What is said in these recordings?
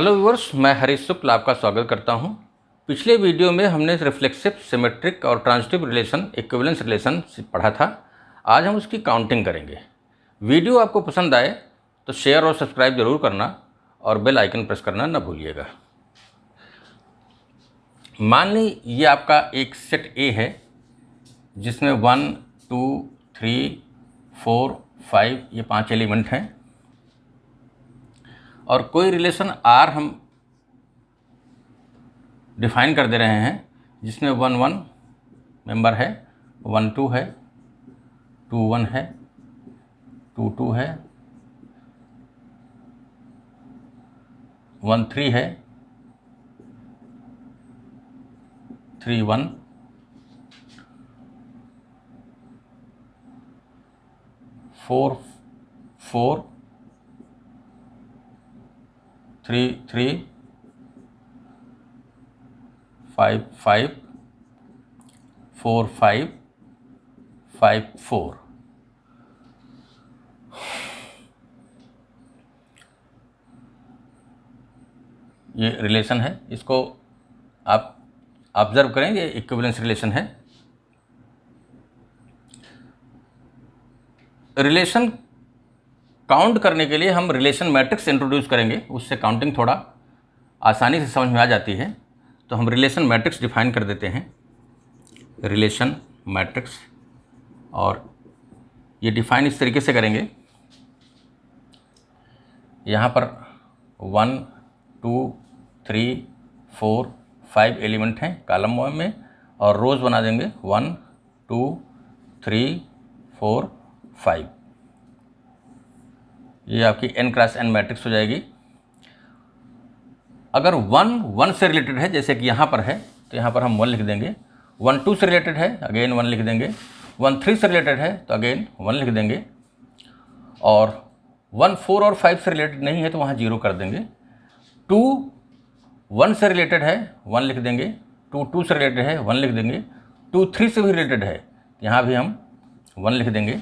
Hello viewers, मैं हरीश शुक्ल आपका स्वागत करता हूं। पिछले वीडियो में हमने रिफ्लेक्सिव, सिमेट्रिक और ट्रांजिटिव रिलेशन, इक्विवेलेंस रिलेशन पढ़ा था। आज हम उसकी काउंटिंग करेंगे। वीडियो आपको पसंद आए तो शेयर और सब्सक्राइब जरूर करना और बेल आइकन प्रेस करना न भूलिएगा। मान ली ये आपका एक सेट ए है जिसमें 1, 2, 3, 4, 5 ये 5 एलिमेंट हैं और कोई रिलेशन R हम डिफाइन कर दे रहे हैं जिसमें 1, 1 मेंबर है, 1, 2 है, 2, 1 है, 2, 2 है, 1, 3 है, 3, 1, 4, 4, 3, 3, 5, 5, 4, 5, 5, 4। ये रिलेशन है, इसको आप ऑब्जर्व करें, ये इक्विवेलेंस रिलेशन है। रिलेशन काउंट करने के लिए हम रिलेशन मैट्रिक्स इंट्रोड्यूस करेंगे, उससे काउंटिंग थोड़ा आसानी से समझ में आ जाती है। तो हम रिलेशन मैट्रिक्स डिफाइन कर देते हैं, रिलेशन मैट्रिक्स, और ये डिफाइन इस तरीके से करेंगे। यहाँ पर 1, 2, 3, 4, 5 एलिमेंट हैं कॉलम में, और रोज बना देंगे 1, 2, 3, 4, 5। ये आपकी n क्रॉस n मैट्रिक्स हो जाएगी। अगर 1, 1 से रिलेटेड है, जैसे कि यहाँ पर है, तो यहाँ पर हम 1 लिख देंगे। 1, 2 से रिलेटेड है, अगेन 1 लिख देंगे। 1, 3 से रिलेटेड है तो अगेन 1 लिख देंगे। और 1, 4 और 5 से रिलेटेड नहीं है तो वहाँ 0 कर देंगे। 2, 1 से रिलेटेड है, 1 लिख देंगे। 2, 2 से रिलेटेड है, 1 लिख देंगे। 2, 3 से भी रिलेटेड है, यहाँ भी हम 1 लिख देंगे।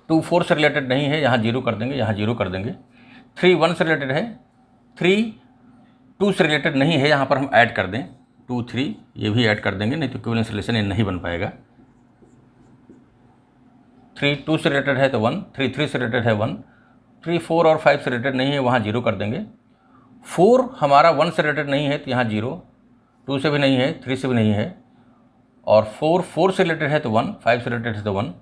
2, 4 से रिलेटेड नहीं है, यहाँ 0 कर देंगे, यहाँ 0 कर देंगे। 3, 1 से रिलेटेड है, 3, 2 से रिलेटेड नहीं है, यहाँ पर हम ऐड कर दें 2, 3, ये भी ऐड कर देंगे, नहीं तो इक्विवेलेंस रिलेशन ये नहीं बन पाएगा। 3, 2 से रिलेटेड है तो 1, 3, 3 से रिलेटेड है 1, 3, 4 और 5 से रिलेटेड नहीं है, वहाँ 0 कर देंगे। 4 हमारा 1 से रिलेटेड नहीं है तो यहाँ 0, 2 से भी नहीं है, 3 से भी नहीं है, और 4 से रिलेटेड है तो 1, 5 से रिलेटेड है तो 1,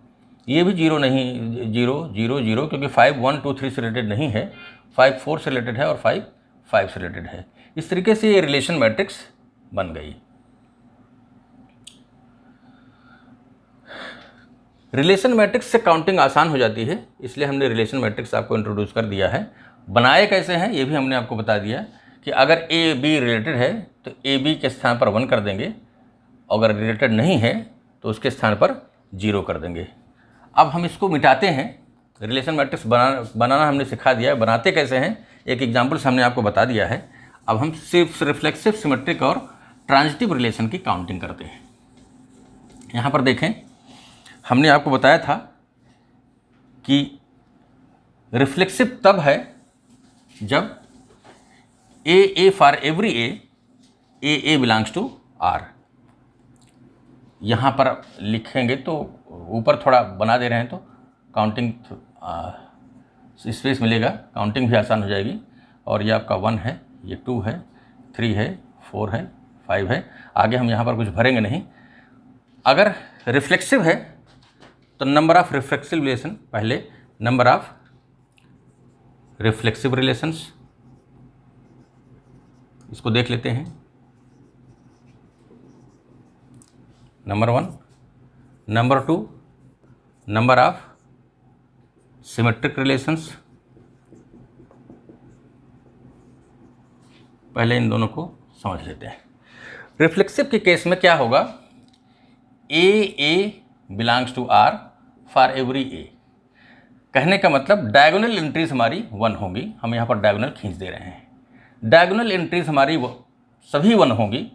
ये भी 0 नहीं, 0, 0, 0, क्योंकि 5, 1, 2, 3 से रिलेटेड नहीं है, 5, 4 से रिलेटेड है और 5, 5 से रिलेटेड है। इस तरीके से ये रिलेशन मैट्रिक्स बन गई। रिलेशन मैट्रिक्स से काउंटिंग आसान हो जाती है, इसलिए हमने रिलेशन मैट्रिक्स आपको इंट्रोड्यूस कर दिया है। बनाए कैसे हैं ये भी हमने आपको बता दिया कि अगर ए बी रिलेटेड है तो ए बी के स्थान पर 1 कर देंगे, अगर रिलेटेड नहीं है तो उसके स्थान पर 0 कर देंगे। अब हम इसको मिटाते हैं। रिलेशन मैट्रिक्स बनाना हमने सिखा दिया है, बनाते कैसे हैं एक एग्जाम्पल से हमने आपको बता दिया है। अब हम सिर्फ रिफ्लेक्सिव, सिमेट्रिक और ट्रांजिटिव रिलेशन की काउंटिंग करते हैं। यहाँ पर देखें, हमने आपको बताया था कि रिफ्लेक्सिव तब है जब A for every A belongs to R. यहाँ पर लिखेंगे तो ऊपर थोड़ा बना दे रहे हैं तो काउंटिंग स्पेस मिलेगा, काउंटिंग भी आसान हो जाएगी। और ये आपका 1 है, ये 2 है, 3 है, 4 है, 5 है। आगे हम यहाँ पर कुछ भरेंगे नहीं। अगर रिफ्लेक्सिव है तो नंबर ऑफ रिफ्लेक्सिव रिलेशन, पहले नंबर ऑफ रिफ्लेक्सिव रिलेशंस, इसको देख लेते हैं। Number 1, number 2, number of symmetric relations. पहले इन दोनों को समझ लेते हैं। रिफ्लेक्सिव के केस में क्या होगा, A belongs to R for every A. कहने का मतलब डायगोनल एंट्रीज हमारी 1 होंगी, हम यहाँ पर डायगोनल खींच दे रहे हैं। डायगोनल एंट्रीज हमारी सभी 1 होंगी।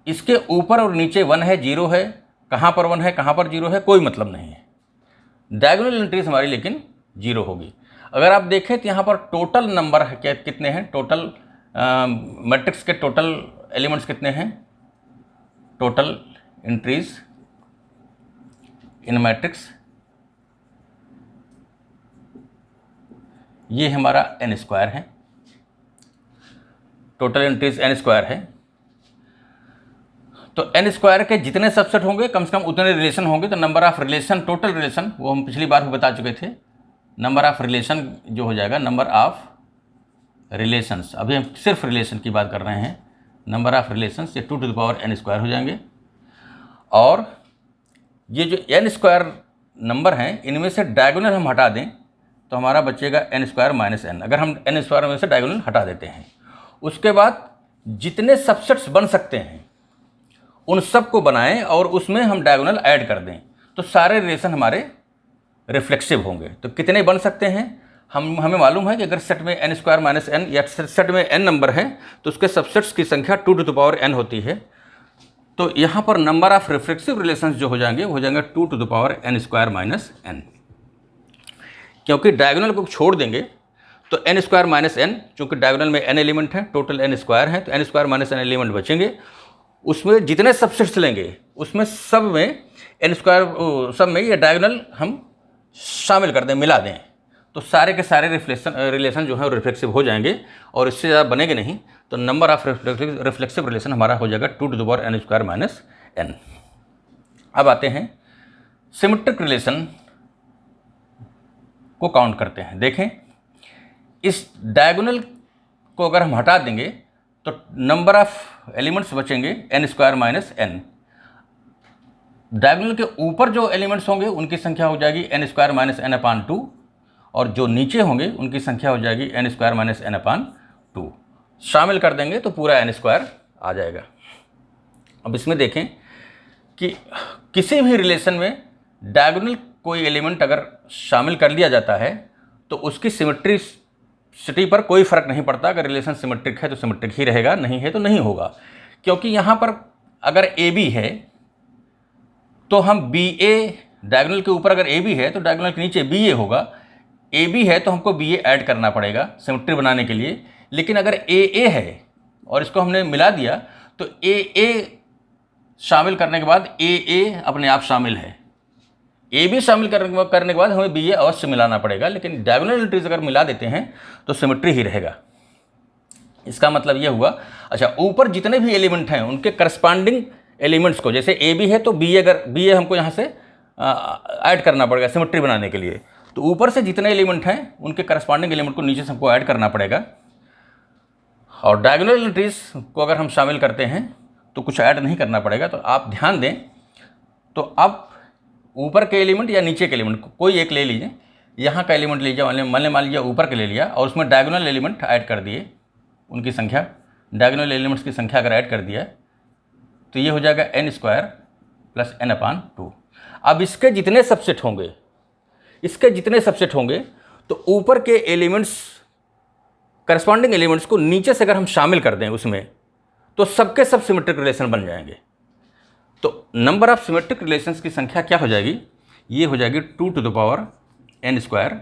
इसके ऊपर और नीचे 1 है, 0 है, कहाँ पर 1 है, कहाँ पर 0 है, कोई मतलब नहीं है। डायगोनल एंट्रीज हमारी लेकिन 0 होगी। अगर आप देखें तो यहाँ पर टोटल नंबर है क्या, कितने हैं टोटल मैट्रिक्स के टोटल एलिमेंट्स कितने हैं, टोटल एंट्रीज इन मैट्रिक्स, ये हमारा n स्क्वायर है, टोटल एंट्रीज n स्क्वायर है। तो n स्क्वायर के जितने सबसेट होंगे कम से कम उतने रिलेशन होंगे। तो number of relation, total relation, वो हम पिछली बार भी बता चुके थे। नंबर ऑफ रिलेशन जो हो जाएगा, नंबर ऑफ रिलेशंस, अभी हम सिर्फ रिलेशन की बात कर रहे हैं, नंबर ऑफ रिलेशंस ये 2 to the power n square हो जाएंगे। और ये जो n स्क्वायर नंबर हैं, इनमें से डायगोनल हम हटा दें तो हमारा बचेगा n स्क्वायर माइनस n। अगर हम n स्क्वायर में से डायगोनल हटा देते हैं, उसके बाद जितने सबसेट्स बन सकते हैं उन सब को बनाएं और उसमें हम डायगोनल ऐड कर दें, तो सारे रिलेशन हमारे रिफ्लेक्सिव होंगे। तो कितने बन सकते हैं, हमें मालूम है कि अगर सेट में n स्क्वायर माइनस n या सेट में n नंबर है तो उसके सबसेट्स की संख्या 2 टू द पावर n होती है। तो यहाँ पर नंबर ऑफ रिफ्लेक्सिव रिलेशंस जो हो जाएंगे वो हो जाएंगे 2 to the power n square minus n, क्योंकि डायगोनल को छोड़ देंगे तो n स्क्वायर माइनस n, चूँकि डायगोनल में n एलिमेंट है, टोटल n स्क्वायर है, तो n square minus n element बचेंगे। उसमें जितने सबसेट्स लेंगे उसमें सब में n स्क्वायर, सब में ये डायगोनल हम शामिल कर दें, मिला दें, तो सारे के सारे रिलेशन जो है रिफ्लेक्सिव हो जाएंगे और इससे ज़्यादा बनेंगे नहीं। तो नंबर ऑफ रिफ्लेक्सिव रिलेशन हमारा हो जाएगा 2 to the power n square minus n। अब आते हैं सिमेट्रिक रिलेशन को काउंट करते हैं। देखें, इस डायगोनल को अगर हम हटा देंगे तो नंबर ऑफ एलिमेंट्स बचेंगे n square minus n। Diagonal के ऊपर जो एलिमेंट्स होंगे उनकी संख्या हो जाएगी n स्क्वायर माइनस n अपान 2, और जो नीचे होंगे उनकी संख्या हो जाएगी n स्क्वायर माइनस n अपान 2। शामिल कर देंगे तो पूरा n स्क्वायर आ जाएगा। अब इसमें देखें कि किसी भी रिलेशन में डायगोनल कोई एलिमेंट अगर शामिल कर लिया जाता है तो उसकी सिमेट्रिसिटी पर कोई फ़र्क नहीं पड़ता। अगर रिलेशन सिमेट्रिक है तो सिमेट्रिक ही रहेगा, नहीं है तो नहीं होगा। क्योंकि यहाँ पर अगर ए बी है तो हम बी ए, डायगोनल के ऊपर अगर ए बी है तो डायगोनल के नीचे बी ए होगा। ए बी है तो हमको बी ए ऐड करना पड़ेगा सिमेट्री बनाने के लिए। लेकिन अगर ए ए है और इसको हमने मिला दिया तो ए ए शामिल करने के बाद ए ए अपने आप शामिल है, ए बी शामिल करने के बाद हमें बी ए अवश्य मिलाना पड़ेगा। लेकिन डायगोनल एंट्रीज अगर मिला देते हैं तो सिमेट्री ही रहेगा। इसका मतलब यह हुआ, अच्छा, ऊपर जितने भी एलिमेंट हैं उनके करस्पॉन्डिंग एलिमेंट्स को, जैसे ए बी है तो बी ए, अगर बी ए हमको यहाँ से ऐड करना पड़ेगा सिमेट्री बनाने के लिए, तो ऊपर से जितने एलिमेंट हैं उनके करस्पॉन्डिंग एलिमेंट को नीचे से हमको ऐड करना पड़ेगा। और डायगोनल एंट्रीज को अगर हम शामिल करते हैं तो कुछ ऐड नहीं करना पड़ेगा। तो आप ध्यान दें, तो अब ऊपर के एलिमेंट या नीचे के एलिमेंट कोई एक ले लीजिए, यहाँ का एलिमेंट लीजिए, मान लीजिए ऊपर के ले लिया और उसमें डायगोनल एलिमेंट ऐड कर दिए, उनकी संख्या, डायगोनल एलिमेंट्स की संख्या अगर ऐड कर दिया तो ये हो जाएगा n स्क्वायर प्लस n अपान 2। अब इसके जितने सबसेट होंगे तो ऊपर के एलिमेंट्स, करस्पॉन्डिंग एलिमेंट्स को नीचे से अगर हम शामिल कर दें उसमें तो सबके सब सिमेट्रिक रिलेशन बन जाएंगे। तो नंबर ऑफ सिमेट्रिक रिलेशंस की संख्या क्या हो जाएगी, ये हो जाएगी 2 to the power n square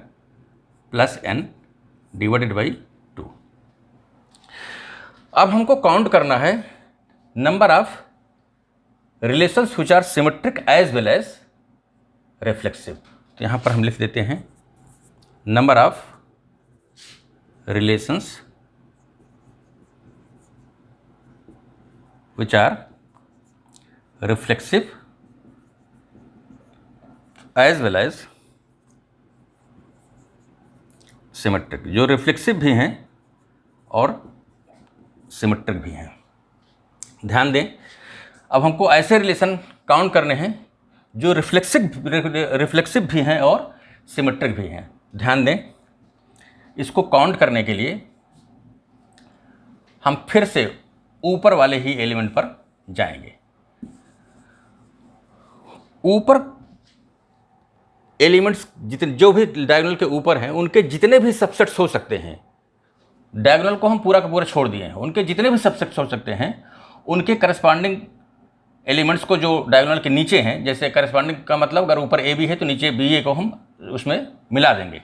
plus n divided by 2। अब हमको काउंट करना है number of relations which are symmetric as well as reflexive. तो यहाँ पर हम लिख देते हैं number of relations which are reflexive as well as symmetric, जो रिफ्लेक्सिव भी हैं और सिमेट्रिक भी हैं। ध्यान दें, अब हमको ऐसे रिलेशन काउंट करने हैं जो रिफ्लेक्सिव भी हैं और सिमेट्रिक भी हैं। ध्यान दें, इसको काउंट करने के लिए हम फिर से ऊपर वाले ही एलिमेंट पर जाएंगे। ऊपर एलिमेंट्स जितने जो भी डायगोनल के ऊपर हैं उनके जितने भी सबसेट्स हो सकते हैं, डायगोनल को हम पूरा का पूरा छोड़ दिए हैं, उनके जितने भी सबसेट्स हो सकते हैं उनके करस्पॉन्डिंग एलिमेंट्स को जो डायगोनल के नीचे हैं, जैसे करस्पॉन्डिंग का मतलब अगर ऊपर ए बी है तो नीचे बी ए को हम उसमें मिला देंगे।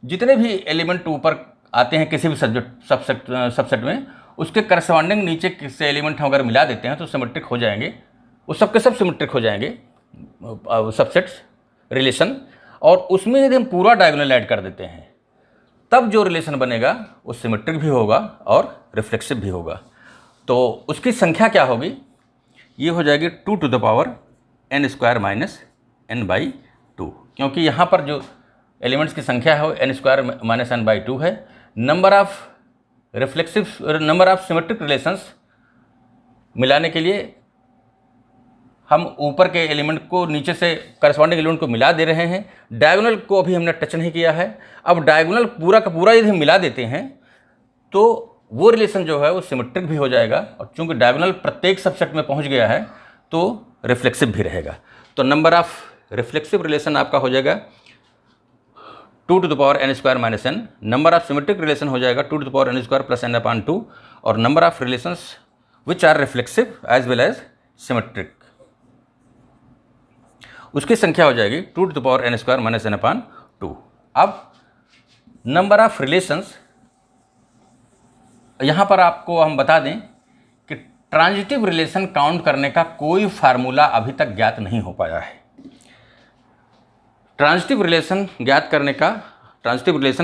जितने भी एलिमेंट ऊपर आते हैं किसी भी सबसेट में, उसके करस्पॉन्डिंग नीचे किससे एलिमेंट हम अगर मिला देते हैं तो सिमेट्रिक हो जाएंगे, वो सबके सब सिमेट्रिक हो जाएंगे सबसेट्स रिलेशन। और उसमें यदि हम पूरा डायगोनल ऐड कर देते हैं तब जो रिलेशन बनेगा वो सिमेट्रिक भी होगा और रिफ्लेक्सिव भी होगा। तो उसकी संख्या क्या होगी, ये हो जाएगी 2 to the power n square minus n/2, क्योंकि यहाँ पर जो एलिमेंट्स की संख्या है वो n स्क्वायर माइनस n/2 है। नंबर ऑफ सिमेट्रिक रिलेशंस मिलाने के लिए हम ऊपर के एलिमेंट को नीचे से करस्पॉन्डिंग एलिमेंट को मिला दे रहे हैं। डायगोनल को अभी हमने टच नहीं किया है। अब डायगोनल पूरा का पूरा यदि हम मिला देते हैं तो वो रिलेशन जो है वो सिमेट्रिक भी हो जाएगा, और चूंकि डायगोनल प्रत्येक सबसेट में पहुंच गया है तो रिफ्लेक्सिव भी रहेगा। तो नंबर ऑफ रिफ्लेक्सिव रिलेशन आपका हो जाएगा 2 to the power n square minus n। Number of symmetric relation हो जाएगा 2 to the power n square plus n/2। और number of relations which are reflexive as well as symmetric, उसकी संख्या हो जाएगी 2 to the power n square minus n/2। अब number of relations, यहाँ पर आपको हम बता दें कि ट्रांजिटिव रिलेशन काउंट करने का कोई फार्मूला अभी तक ज्ञात नहीं हो पाया है। ट्रांजिटिव रिलेशन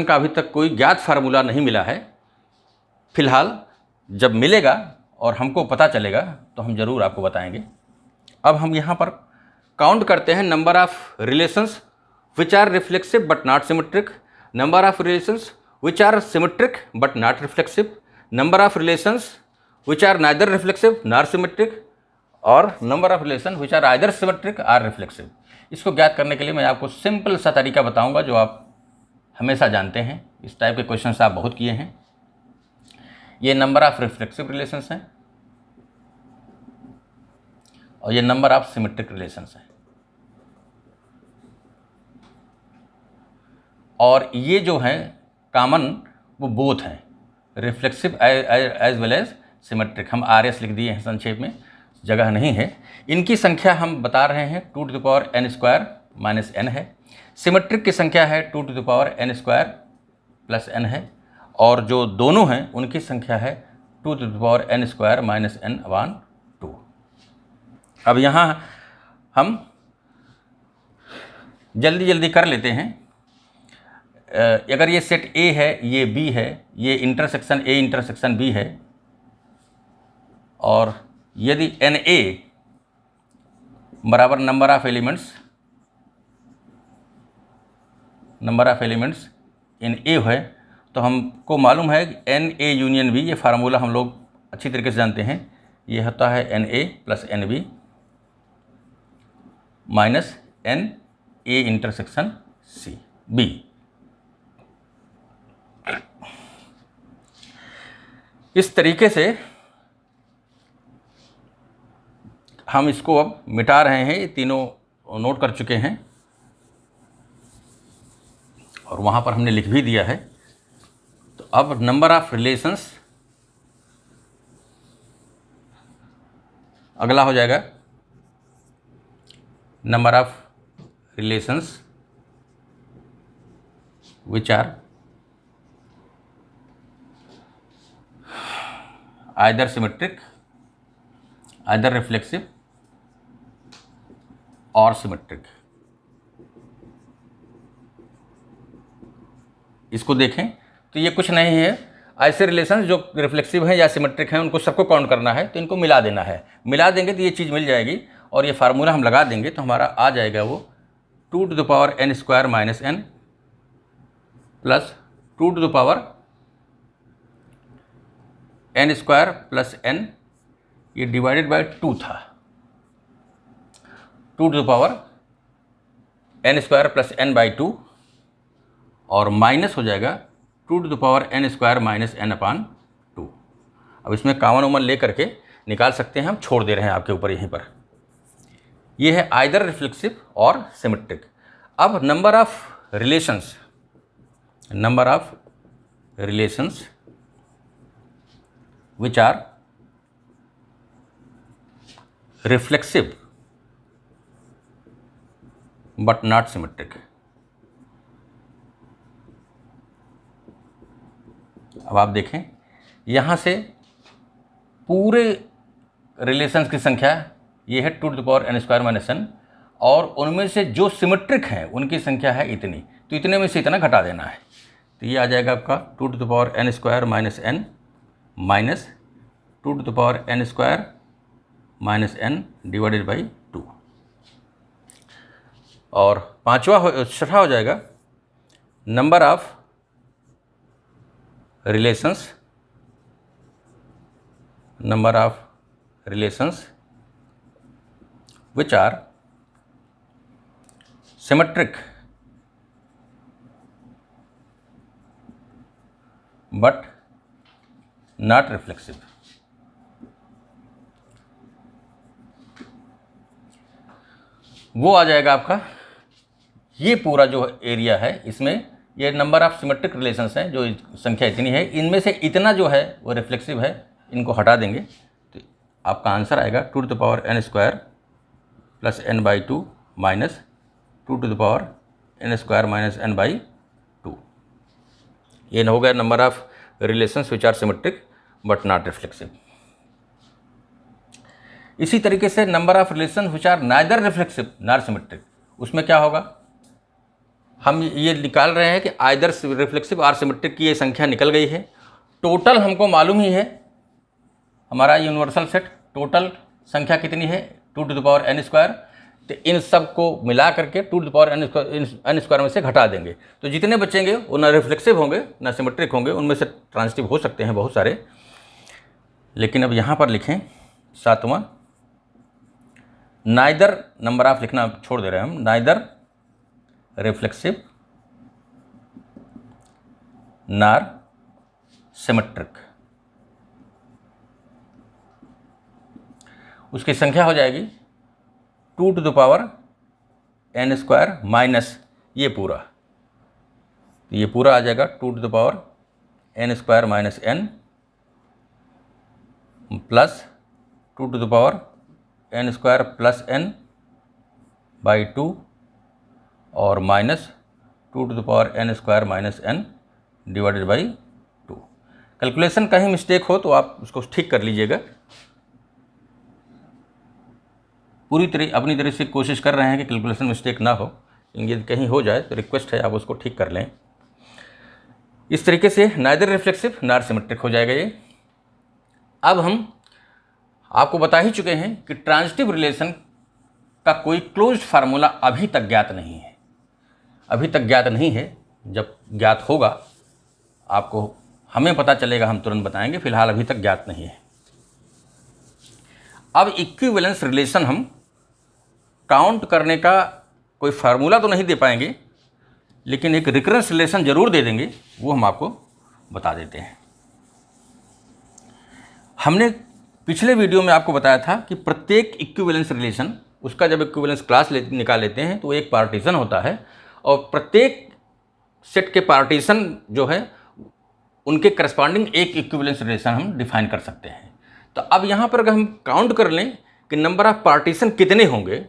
का अभी तक कोई ज्ञात फार्मूला नहीं मिला है। फिलहाल जब मिलेगा और हमको पता चलेगा तो हम ज़रूर आपको बताएंगे। अब हम यहाँ पर काउंट करते हैं number of relations which are reflexive but not symmetric, number of relations which are symmetric but not reflexive, number of relations which are neither reflexive nor symmetric, और number of relation which are either symmetric or reflexive. इसको ज्ञात करने के लिए मैं आपको simple सा तरीका बताऊंगा जो आप हमेशा जानते हैं। इस टाइप के क्वेश्चंस आप बहुत किए हैं। ये नंबर ऑफ रिफ्लेक्सिव रिलेशंस हैं और ये नंबर ऑफ सिमेट्रिक रिलेशंस हैं। और ये जो हैं कॉमन वो बोथ हैं, reflexive as well as symmetric. हम RS लिख दिए हैं संक्षेप में, जगह नहीं है। इनकी संख्या हम बता रहे हैं 2 to the power n square minus n है। सिमेट्रिक की संख्या है 2 to the power n square plus n है, और जो दोनों हैं उनकी संख्या है 2 to the power n square minus n/2। अब यहाँ हम जल्दी कर लेते हैं। अगर ये सेट A है, ये B है, ये इंटरसेक्शन A इंटरसेक्शन B है, और यदि NA बराबर number of elements in A है, तो हमको मालूम है कि NA यूनियन B, ये फार्मूला हम लोग अच्छी तरीके से जानते हैं। ये होता है NA plus NB minus NA intersection B। इस तरीके से हम इसको अब मिटा रहे हैं। ये तीनों नोट कर चुके हैं और वहाँ पर हमने लिख भी दिया है। तो अब नंबर ऑफ रिलेशंस अगला हो जाएगा number of relations which are either symmetric, either reflexive और सिमेट्रिक। इसको देखें तो ये कुछ नहीं है, ऐसे रिलेशंस जो रिफ्लेक्सिव हैं या सिमेट्रिक हैं उनको सबको काउंट करना है, तो इनको मिला देना है। मिला देंगे तो ये चीज़ मिल जाएगी, और ये फार्मूला हम लगा देंगे तो हमारा आ जाएगा वो 2 to the power n square minus n plus 2 to the power n square plus n, ये डिवाइडेड बाय 2 था। 2 to the power n square plus n/2, और माइनस हो जाएगा 2 to the power n square minus n/2। अब इसमें common उमन ले करके निकाल सकते हैं, हम छोड़ दे रहे हैं आपके ऊपर यहीं पर। ये है आइदर रिफ्लेक्सिव और सिमेट्रिक। अब number of relations which are reflexive but not symmetric। अब आप देखें, यहाँ से पूरे रिलेशंस की संख्या ये है 2n² - n, और उनमें से जो सिमेट्रिक हैं उनकी संख्या है इतनी, तो इतने में से इतना घटा देना है। तो ये आ जाएगा आपका 2n² - n minus 2n² - n divided by 2। और छठा हो जाएगा number of relations which are symmetric but not reflexive। वो आ जाएगा आपका, ये पूरा जो एरिया है इसमें ये नंबर ऑफ सिमेट्रिक रिलेशंस हैं, जो संख्या इतनी है, इनमें से इतना जो है वो रिफ्लेक्सिव है, इनको हटा देंगे तो आपका आंसर आएगा 2n² + n/2 minus 2n² - n/2। ये हो गया number of relations which are symmetric but not reflexive. इसी तरीके से number of relation which are neither reflexive nor symmetric, उसमें क्या होगा, हम ये निकाल रहे हैं कि आइदर रिफ्लेक्सिव और सिमेट्रिक की ये संख्या निकल गई है। टोटल हमको मालूम ही है, हमारा यूनिवर्सल सेट टोटल संख्या कितनी है 2n², तो इन सब को मिला करके 2n² में से घटा देंगे, तो जितने बचेंगे वो ना रिफ्लेक्सिव होंगे ना सिमेट्रिक होंगे, उनमें से ट्रांजिटिव हो सकते हैं बहुत सारे। लेकिन अब यहाँ पर लिखें 7वां, नाइदर नंबर ऑफ लिखना छोड़ दे रहे हैं हम, नाइदर रिफ्लेक्सिव नॉर सिमेट्रिक, उसकी संख्या हो जाएगी 2n² माइनस ये पूरा, तो ये पूरा आ जाएगा 2n² - n plus 2n² + n/2 और minus 2n² - n divided by 2। Calculation कहीं मिस्टेक हो तो आप उसको ठीक कर लीजिएगा। पूरी तरह अपनी तरह से कोशिश कर रहे हैं कि कैलकुलेशन मिस्टेक ना हो, यदि कहीं हो जाए तो रिक्वेस्ट है आप उसको ठीक कर लें। इस तरीके से नाइदर रिफ्लेक्सिव नॉर सिमेट्रिक हो जाएगा ये। अब हम आपको बता ही चुके हैं कि ट्रांजिटिव रिलेशन का कोई क्लोज्ड फार्मूला अभी तक ज्ञात नहीं है, अभी तक ज्ञात नहीं है। जब ज्ञात होगा आपको हमें पता चलेगा, हम तुरंत बताएंगे, फिलहाल अभी तक ज्ञात नहीं है। अब इक्विवेलेंस रिलेशन हम काउंट करने का कोई फार्मूला तो नहीं दे पाएंगे, लेकिन एक रिकरेंस रिलेशन जरूर दे देंगे, वो हम आपको बता देते हैं। हमने पिछले वीडियो में आपको बताया था कि प्रत्येक इक्विवेलेंस रिलेशन, उसका जब इक्विवेलेंस क्लास निकाल लेते हैं तो एक पार्टीशन होता है, और प्रत्येक सेट के पार्टीशन जो है उनके करस्पॉन्डिंग एक इक्विवेलेंस रिलेशन हम डिफाइन कर सकते हैं। तो अब यहाँ पर अगर हम काउंट कर लें कि नंबर ऑफ पार्टीशन कितने होंगे,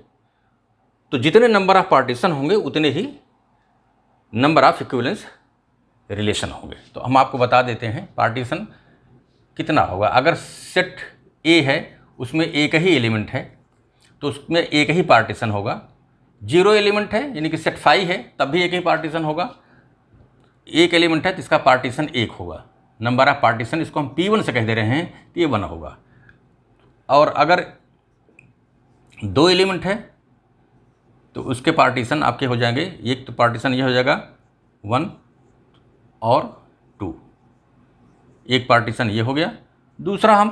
तो जितने नंबर ऑफ पार्टीशन होंगे उतने ही नंबर ऑफ इक्विवेलेंस रिलेशन होंगे। तो हम आपको बता देते हैं पार्टीशन कितना होगा। अगर सेट ए है उसमें एक ही एलिमेंट है तो उसमें एक ही पार्टीशन होगा। 0 एलिमेंट है यानी कि सेट 5 है तब भी एक ही पार्टीशन होगा। एक एलिमेंट है तो इसका पार्टीशन 1 होगा। नंबर ऑफ पार्टीशन इसको हम P1 से कह दे रहे हैं कि ये 1 होगा। और अगर 2 एलिमेंट है तो उसके पार्टीशन आपके हो जाएंगे, एक तो पार्टीशन ये हो जाएगा 1 और 2, एक पार्टीशन ये हो गया, दूसरा हम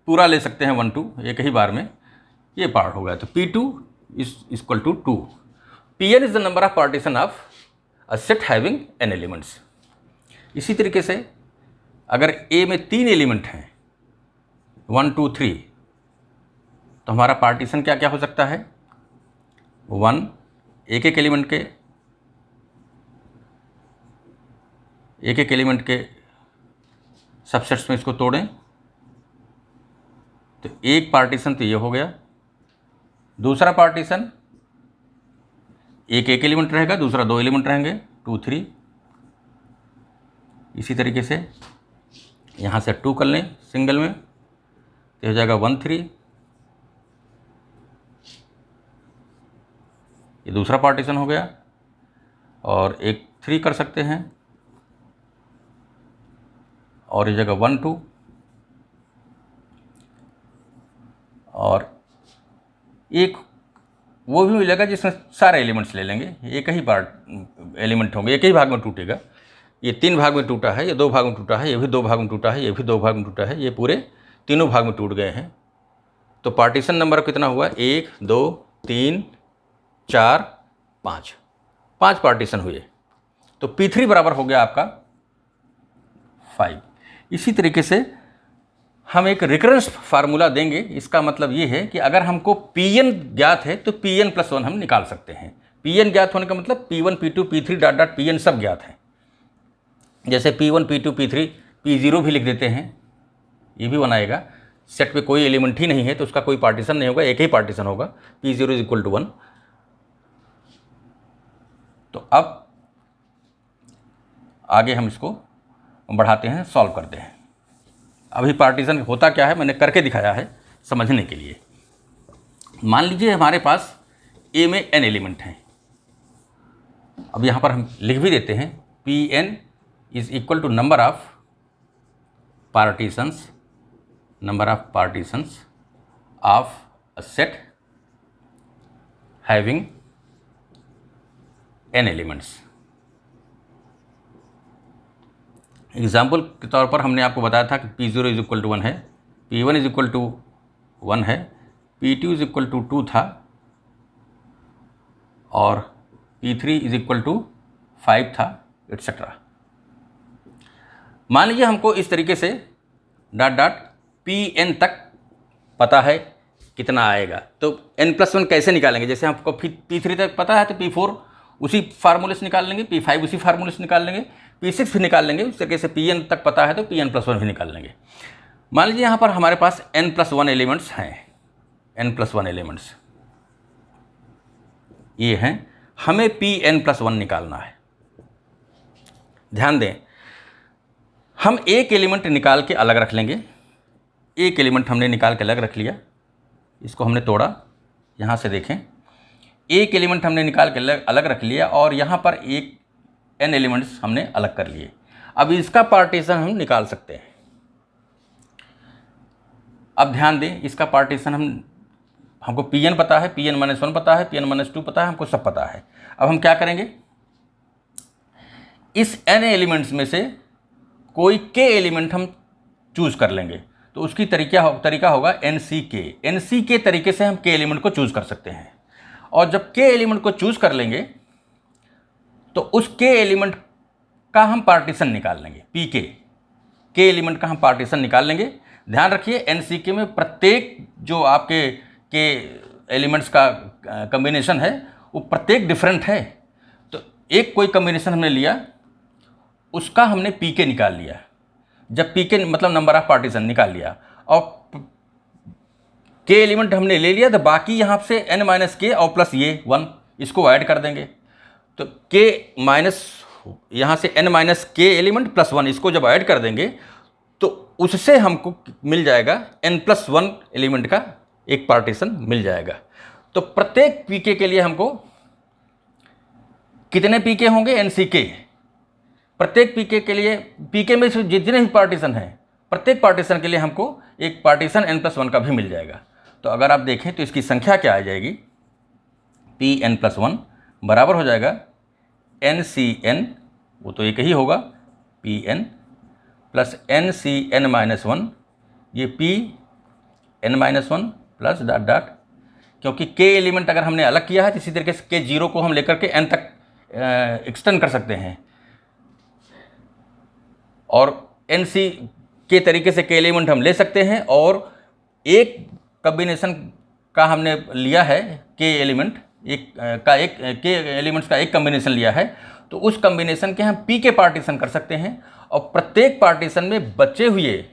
पूरा ले सकते हैं 1 2 एक ही बार में, ये पार्ट हो गया। तो P2 is equal to 2। Pn is the number of partition of a set having n elements. इसी तरीके से अगर A में 3 एलिमेंट हैं 1 2 3, तो हमारा पार्टीशन क्या क्या हो सकता है, 1 एक एक एलिमेंट के सबसेट्स में इसको तोड़ें तो एक पार्टीशन तो ये हो गया, दूसरा पार्टीशन एक एलिमेंट रहेगा, दूसरा 2 एलिमेंट रहेंगे 2 3, इसी तरीके से यहाँ से 2 कर लें सिंगल में तो हो जाएगा 1 3, ये दूसरा पार्टीशन हो गया। और एक 3 कर सकते हैं और ये जगह 1 2, और एक वो भी मिलेगा जिसमें सारे एलिमेंट्स ले लेंगे, एक ही पार्ट एलिमेंट होंगे, एक ही भाग में टूटेगा। ये 3 भाग में टूटा है, ये 2 भाग में टूटा है, ये भी 2 भाग में टूटा है, ये भी 2 भाग में टूटा है, ये पूरे तीनों भाग में टूट गए हैं। तो पार्टीशन नंबर कितना हुआ? 1 2 3 4 5, 5 पार्टीशन हुए। तो P3 बराबर हो गया आपका 5। इसी तरीके से हम एक रिकरेंस फार्मूला देंगे। इसका मतलब ये है कि अगर हमको Pn ज्ञात है तो Pn+1 हम निकाल सकते हैं। Pn ज्ञात होने का मतलब P1 P2 P3 dot dot Pn सब ज्ञात है। जैसे P1 P2 P3 P0 भी लिख देते हैं, ये भी बनाएगा। सेट पे कोई एलिमेंट ही नहीं है तो उसका कोई पार्टीशन नहीं होगा, एक ही पार्टीशन होगा, P0 = 1। तो अब आगे हम इसको बढ़ाते हैं, सॉल्व करते हैं। अभी पार्टीशन होता क्या है मैंने करके दिखाया है समझने के लिए। मान लीजिए हमारे पास A में n एलिमेंट हैं। अब यहाँ पर हम लिख भी देते हैं Pn = number of partitions of a set having n elements. Example के तौर पर हमने आपको बताया था कि P0 = 1 है, P1 = 1 है, P2 = 2 था और P3 = 5 था, एट्सेट्रा। मान लीजिए हमको इस तरीके से डॉट डॉट Pn तक पता है कितना आएगा, तो n+1 कैसे निकालेंगे? जैसे हमको P3 तक पता है तो P4 उसी फार्मूले से निकाल लेंगे, P5 उसी फार्मूले से निकाल लेंगे, P6 भी निकाल लेंगे। उस तरीके से Pn तक पता है तो Pn+1 भी निकाल लेंगे। मान लीजिए यहाँ पर हमारे पास n+1 एलिमेंट्स हैं, n+1 एलिमेंट्स ये हैं, हमें Pn+1 निकालना है। ध्यान दें, हम एक एलिमेंट निकाल के अलग रख लेंगे। एक एलिमेंट हमने निकाल के अलग रख लिया, इसको हमने तोड़ा, यहाँ से देखें, एक एलिमेंट हमने निकाल के अलग रख लिया और यहाँ पर एक n एलिमेंट्स हमने अलग कर लिए। अब इसका पार्टीशन हम निकाल सकते हैं। अब ध्यान दें, इसका पार्टीशन हमको Pn पता है, Pn-1 पता है, Pn-2 पता है, हमको सब पता है। अब हम क्या करेंगे, इस n एलिमेंट्स में से कोई k एलिमेंट हम चूज कर लेंगे। तो उसकी तरीका होगा NC के तरीके से हम k एलिमेंट को चूज कर सकते हैं। और जब k एलिमेंट को चूज कर लेंगे तो उस k एलिमेंट का हम पार्टीशन निकाल लेंगे। k एलिमेंट का हम पार्टीशन निकाल लेंगे। ध्यान रखिए, NCK में प्रत्येक जो आपके k एलिमेंट्स का कम्बिनेशन है वो प्रत्येक डिफरेंट है। तो एक कोई कम्बिनेशन हमने लिया, उसका हमने pk निकाल लिया। जब pk मतलब नंबर ऑफ पार्टीशन निकाल लिया और k एलिमेंट हमने ले लिया, तो बाकी यहाँ से n-k और प्लस ये 1 इसको ऐड कर देंगे। तो k माइनस यहाँ से n-k एलिमेंट प्लस 1 इसको जब ऐड कर देंगे तो उससे हमको मिल जाएगा n+1 एलिमेंट का एक पार्टीशन मिल जाएगा। तो प्रत्येक pk के लिए हमको कितने pk होंगे? NCK। प्रत्येक pk के लिए, pk में से जितने भी पार्टीशन हैं प्रत्येक पार्टीशन के लिए हमको एक पार्टीशन n+1 का भी मिल जाएगा। तो अगर आप देखें तो इसकी संख्या क्या आ जाएगी, Pn+1 बराबर हो जाएगा NCN, वो तो एक ही होगा, Pn प्लस NCN-1, ये Pn-1 प्लस डॉट डॉट, क्योंकि k एलिमेंट अगर हमने अलग किया है तो इसी तरीके से k0 को हम लेकर के n तक एक्सटेंड कर सकते हैं। और NC के तरीके से k एलिमेंट हम ले सकते हैं और एक कम्बिनेशन का हमने लिया है, k एलिमेंट्स का एक कम्बिनेशन लिया है, तो उस कम्बिनेशन के हम pk पार्टीशन कर सकते हैं और प्रत्येक पार्टीशन में बचे हुए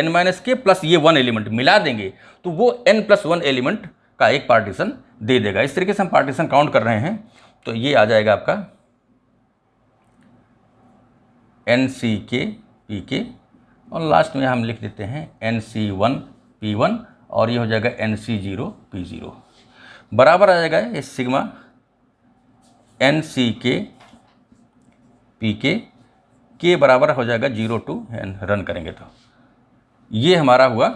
n-k प्लस ये 1 एलिमेंट मिला देंगे तो वो n+1 एलिमेंट का एक पार्टीशन दे देगा। इस तरीके से हम पार्टीशन काउंट कर रहे हैं। तो ये आ जाएगा आपका NCK PK और लास्ट में हम लिख देते हैं NC1 P1 और ये हो जाएगा NC0 P0 बराबर आ जाएगा ये सिग्मा NCK PK के बराबर हो जाएगा 0 to n रन करेंगे तो ये हमारा हुआ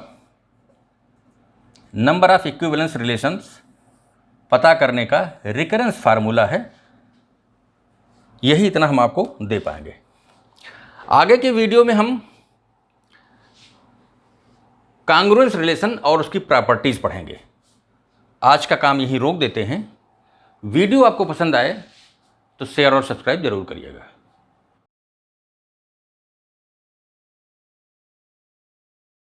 नंबर ऑफ इक्विवेलेंस रिलेशंस पता करने का रिकरेंस फार्मूला है। यही इतना हम आपको दे पाएंगे। आगे के वीडियो में हम कांग्रुएंस रिलेशन और उसकी प्रॉपर्टीज पढ़ेंगे। आज का काम यहीं रोक देते हैं। वीडियो आपको पसंद आए तो शेयर और सब्सक्राइब जरूर करिएगा।